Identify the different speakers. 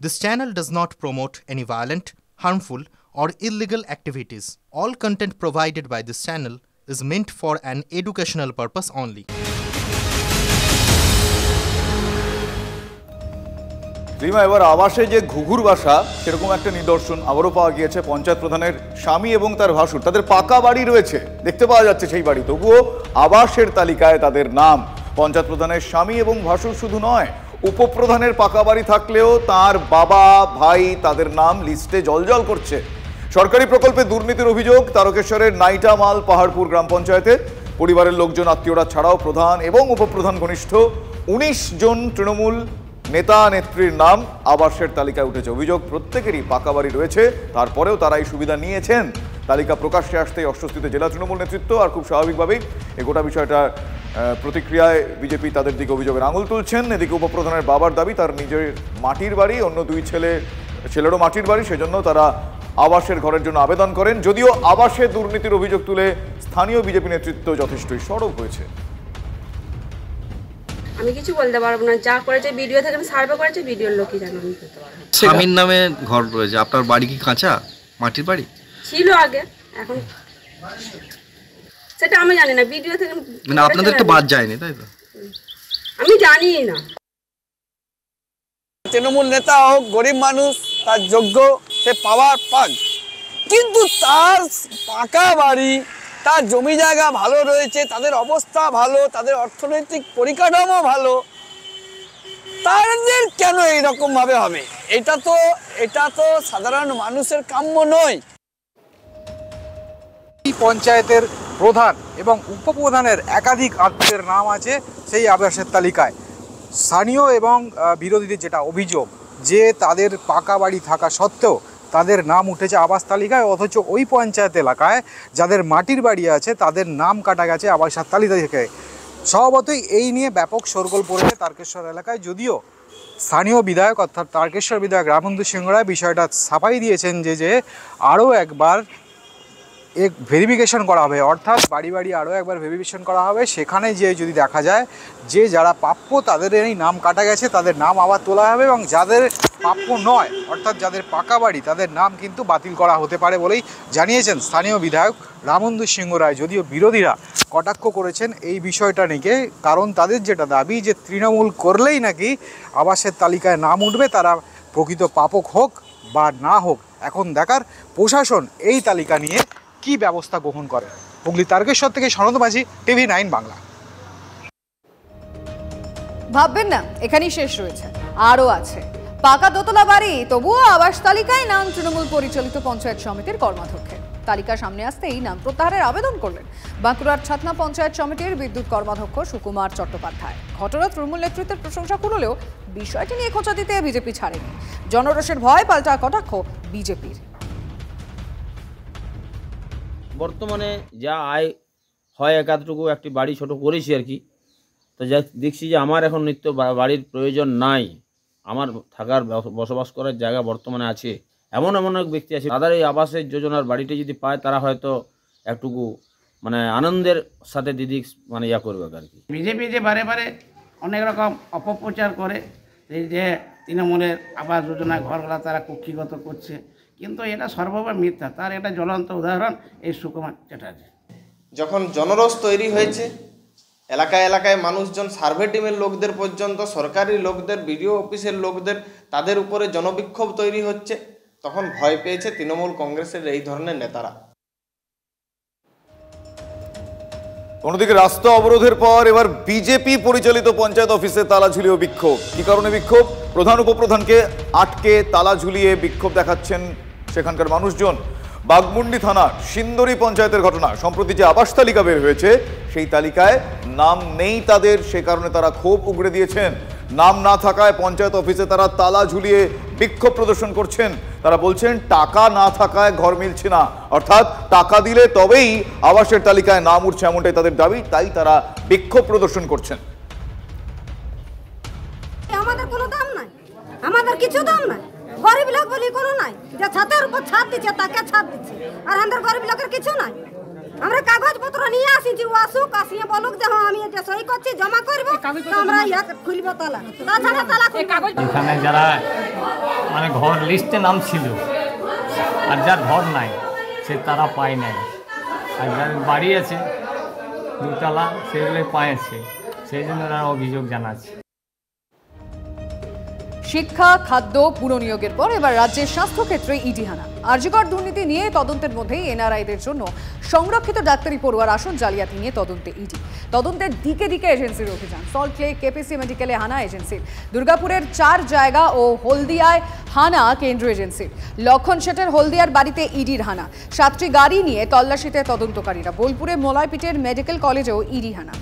Speaker 1: This channel does not promote any violent, harmful, or illegal activities. All content provided by this channel is meant for an educational purpose only.
Speaker 2: Rima, এবার আবাসে যে ঘুঘুর বাসা সেরকম একটা নিদর্শন আবারও পাওয়া গিয়েছে। পঞ্চায়েত প্রধানের স্বামী এবং তার ভাসুর, তাদের পাকা বাড়ি রয়েছে, দেখতে পাওয়া যাচ্ছে সেই বাড়ি, তবুও আবাসের তালিকায় তাদের নাম। পঞ্চায়েত প্রধানের স্বামী এবং ভাসুর শুধু নয়, উপপ্রধানের পাকা বাড়ি থাকলেও তার বাবা ভাই তাদের নাম লিস্টে জলজল করছে। সরকারি প্রকল্পে দুর্নীতির অভিযোগ তারকেশ্বরের নাইটামাল পাহাড়পুর গ্রাম পঞ্চায়েতে। পরিবারের লোকজন, আত্মীয়রা ছাড়াও প্রধান এবং উপপ্রধান ঘনিষ্ঠ 19 জন তৃণমূল নেতা নেত্রীর নাম আবাসের তালিকায় উঠেছে। অভিযোগ, প্রত্যেকেরই পাকা বাড়ি রয়েছে, তারপরেও তারা এই সুবিধা নিয়েছেন। তালিকা প্রকাশ্যে আসতেই অস্বস্তিতে জেলা তৃণমূল নেতৃত্ব, আর খুব স্বাভাবিকভাবেই এই গোটা বিষয়টা প্রতিক্রিয়ায় বিজেপি তাদের দিকে অভিযোগের আঙুল তুলছেন। এদিকে উপপ্রধানের বাবার দাবি তার নিজের মাটির বাড়ি, অন্য দুই ছেলেরও মাটির বাড়ি, সেজন্য তারা আবাসের ঘরের জন্য আবেদন করেন। যদিও আবাসে দুর্নীতির অভিযোগ তুলে স্থানীয় বিজেপি নেতৃত্ব যথেষ্টই সরব হয়েছে।
Speaker 3: আমি কিছু বলতে পারবো না, যা করেছে ভিডিও থেকে সার্ভে করেছে ভিডিওর লোকই জানো। আমি বলতে পারবো
Speaker 4: স্বামীর নামে ঘর রয়েছে, আপনার বাড়ি কি কাঁচা মাটির বাড়ি
Speaker 3: ছিল আগে, এখন সেটা আমি জানি না, ভিডিও থেকে
Speaker 4: মানে আপনাদের তো বাদ যায়নি, তাই তো?
Speaker 3: আমি জানি না।
Speaker 5: তৃণমূল নেতা হোক, গরিব মানুষ, তার যোগ্য সে পাওয়ার পাক, কিন্তু তার পাকা বাড়ি, তার জমি জায়গা ভালো রয়েছে, তাদের অবস্থা ভালো, তাদের অর্থনৈতিক পরিকাঠামো ভালো, তাদের কেন এইরকম ভাবে হবে? এটা তো সাধারণ মানুষের কাম্য নয়।
Speaker 6: পঞ্চায়েতের প্রধান এবং উপপ্রধানের একাধিক আত্মীয়ের নাম আছে সেই আবাসের তালিকায়। স্থানীয় এবং বিরোধীদের যেটা অভিযোগ, যে তাদের পাকা বাড়ি থাকা সত্ত্বেও তাদের নাম উঠেছে আবাস তালিকায়, অথচ ওই পঞ্চায়েত এলাকায় যাদের মাটির বাড়ি আছে তাদের নাম কাটা গেছে আবাসের তালিকা থেকে। স্বভাবতই এই নিয়ে ব্যাপক শোরগোল পড়েছে তারকেশ্বর এলাকায়। যদিও স্থানীয় বিধায়ক অর্থাৎ তারকেশ্বর বিধায়ক রামবন্ধু সিংহ রায় বিষয়টা ছাপাই দিয়েছেন যে আরও একবার ভেরিফিকেশন করা হবে, অর্থাৎ বাড়ি বাড়ি আরও একবার ভেরিফিকেশন করা হবে। সেখানে যে যদি দেখা যায় যে যারা প্রাপ্য তাদের এই নাম কাটা গেছে, তাদের নাম আবার তোলা হবে, এবং যাদের প্রাপ্য নয় অর্থাৎ যাদের পাকা বাড়ি তাদের নাম কিন্তু বাতিল করা হতে পারে বলেই জানিয়েছেন স্থানীয় বিধায়ক রামবন্ধু সিংহ রায়। যদিও বিরোধীরা কটাক্ষ করেছেন এই বিষয়টা নিয়ে, কারণ তাদের যেটা দাবি যে তৃণমূল করলেই নাকি আবাসের তালিকায় নাম উঠবে, তারা প্রকৃত প্রাপক হোক বা না হোক। এখন দেখার প্রশাসন এই তালিকা নিয়ে কি ব্যবস্থা গ্রহণ করে। হুগলি তারকেশ্বর থেকে সনদ মাঝি, TV9 বাংলা।
Speaker 7: ভাববেন না এখানেই শেষ রয়েছে, আরও আছে। পাকা দোতলা বাড়ি, তবুও আবাস তালিকায় নাম তৃণমূল পরিচালিত পঞ্চায়েত সমিতির কর্মাধ্যক্ষের। তালিকা সামনে আসতেই নাম প্রত্যাহারের আবেদন করলেন বাঁকুড়ার ছাতনা পঞ্চায়েত সমিতির বিদ্যুৎ কর্মাধ্যক্ষ সুকুমার চট্টোপাধ্যায়। ঘটনা তৃণমূল নেতৃত্বের প্রশংসা করলেও বিষয়টি নিয়ে খোঁচা দিতে বিজেপি ছাড়েনি। জনরোষের ভয় পাল্টা কটাক্ষ বিজেপির।
Speaker 8: বর্তমানে যা আয় হয় একাধটুকু একটি বাড়ি ছোট করেছি আর কি, তো যা দেখছি যে আমার এখন নিত্য বাড়ির প্রয়োজন নাই, আমার থাকার বসবাস করার জায়গা বর্তমানে আছে। এমন অনেক ব্যক্তি আছে তাদের এই আবাসের যোজনার বাড়িটি যদি পায় তারা হয়তো একটুকু মানে আনন্দের সাথে দিদি মানে ইয়া করবে আর কি।
Speaker 9: বিজেপি যে বারে বারে অনেক রকম অপপ্রচার করে, এই যে তৃণমূলের আবাস যোজনা ঘরগুলা তারা কক্ষিগত করছে, কিন্তু এটা সর্ববার মিথ্যা। তার একটা জ্বলন্ত উদাহরণ এই সুকুমার চ্যাটার্জি।
Speaker 10: যখন জনরোষ তৈরি হয়েছে, এলাকায় এলাকায় মানুষজন, সার্ভে টিমের লোকদের পর্যন্ত, সরকারি লোকদের, বিডিও অফিসের লোকদের, তাদের উপরে জনবিক্ষোভ তৈরি হচ্ছে, তখন ভয় পেয়েছে তৃণমূল কংগ্রেসের এই ধরনের নেতারা।
Speaker 2: অন্যদিকে রাস্তা অবরোধের পর এবার বিজেপি পরিচালিত পঞ্চায়েত অফিসে তালা ঝুলিয়ে বিক্ষোভ। কি কারণে বিক্ষোভ? প্রধান উপপ্রধানকে আটকে তালা ঝুলিয়ে বিক্ষোভ দেখাচ্ছেন সেখানকার মানুষজন। বাগমুন্ডি থানার সিন্দরি পঞ্চায়েতের ঘটনা। সম্প্রতি যে আবাস তালিকা বের হয়েছে সেই তালিকায় নাম নেই তাদের, সে কারণে তারা ক্ষোভ উগড়ে দিয়েছেন। নাম না থাকায় পঞ্চায়েত অফিসে তারা তালা ঝুলিয়ে বিক্ষোভ প্রদর্শন করছেন। তারা বলছেন টাকা না থাকায় ঘর মিলছে না, অর্থাৎ টাকা দিলে তবেই আবাসের তালিকায় নাম উঠছে, এমনটাই তাদের দাবি। তাই তারা বিক্ষোভ প্রদর্শন করছেন।
Speaker 11: আমাদের কোনো দাম নাই, আমাদের কিছু দাম নাই, গরিব লোক বলি কোনো নাই, যে ছাদের উপর ছাদ দিচ্ছে তাকে ছাদ দিচ্ছে, আর আমাদের গরিব লোকের কিছু নাই। আমরা কাগজপত্র নিয়ে আসিছি, ও আসুক, আসিয়ে বলুক যে হ্যাঁ আমি এটা সই করছি, জমা করবো, তো আমরা ইয়া খুলবো তালা, তাছাড়া তালা খুলবো।
Speaker 12: এখানে যারা মানে ঘর লিস্টে নাম ছিল আর যার ঘর নাই সে তারা পায় নাই, আর যার বাড়ি আছে দুতলা সেগুলো পায়ছে, সেই জন্য তারা অভিযোগ জানাচ্ছে।
Speaker 7: শিক্ষা, খাদ্য, পুনঃনিয়োগের পর এবার রাজ্যের স্বাস্থ্যক্ষেত্রে ইডি হানা। আরজিকর দুর্নীতি নিয়ে তদন্তের মধ্যেই এনআরআইদের জন্য সংরক্ষিত ডাক্তারি পড়ুয়ার আসন জালিয়াতি নিয়ে তদন্তে ইডি। তদন্তের দিকে দিকে এজেন্সির অভিযান। সল্টলেক কেপিসি মেডিকেলে হানা এজেন্সির, দুর্গাপুরের 4 জায়গা ও হলদিয়ায় হানা কেন্দ্রীয় এজেন্সির। লক্ষণ শেঠের হলদিয়ার বাড়িতে ইডির হানা। 7টি গাড়ি নিয়ে তল্লাশিতে তদন্তকারীরা। বোলপুরে মোলাইপিটের মেডিকেল কলেজেও ইডি হানা।